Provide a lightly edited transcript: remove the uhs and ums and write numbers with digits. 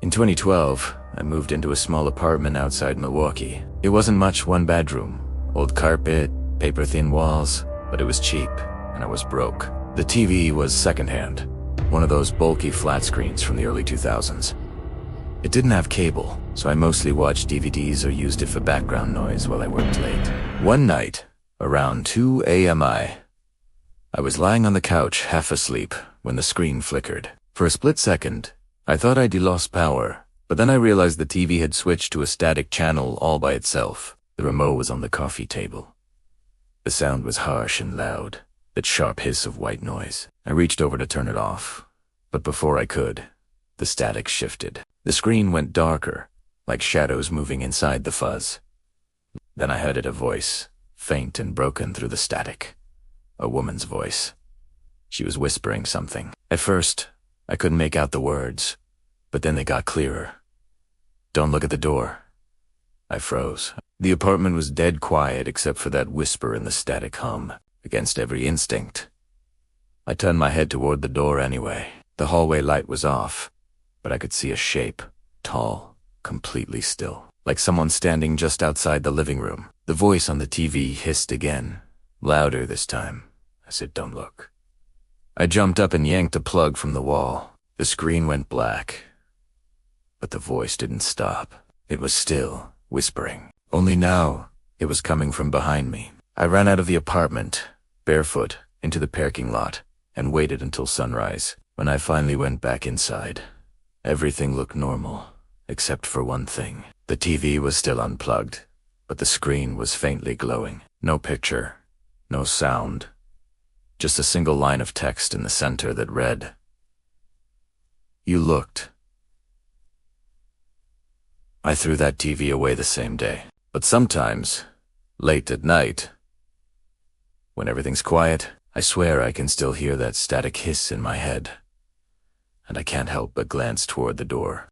In 2012, I moved into a small apartment outside Milwaukee. It wasn't much, one bedroom, old carpet, paper-thin walls, but it was cheap, and I was broke. The TV was secondhand, one of those bulky flat screens from the early 2000s. It didn't have cable, so I mostly watched DVDs or used it for background noise while I worked late. One night, around 2 a.m. I was lying on the couch, half asleep, when the screen flickered. For a split second, I thought I'd lost power, but then I realized the TV had switched to a static channel all by itself. The remote was on the coffee table. The sound was harsh and loud, that sharp hiss of white noise. I reached over to turn it off, but before I could, the static shifted. The screen went darker, like shadows moving inside the fuzz. Then I heard a voice, faint and broken through the static. A woman's voice. She was whispering something. At first, I couldn't make out the words, but then they got clearer. "Don't look at the door." I froze. The apartment was dead quiet except for that whisper and the static hum, against every instinct. I turned my head toward the door anyway. The hallway light was off, but I could see a shape, tall, completely still, like someone standing just outside the living room. The voice on the TV hissed again, louder this time. I said, "Don't look." I jumped up and yanked a plug from the wall. The screen went black, but the voice didn't stop. It was still whispering. Only now, it was coming from behind me. I ran out of the apartment, barefoot, into the parking lot, and waited until sunrise. When I finally went back inside, everything looked normal, except for one thing. The TV was still unplugged, but the screen was faintly glowing. No picture, no sound, just a single line of text in the center that read, "You looked." I threw that TV away the same day. But sometimes, late at night, when everything's quiet, I swear I can still hear that static hiss in my head, and I can't help but glance toward the door.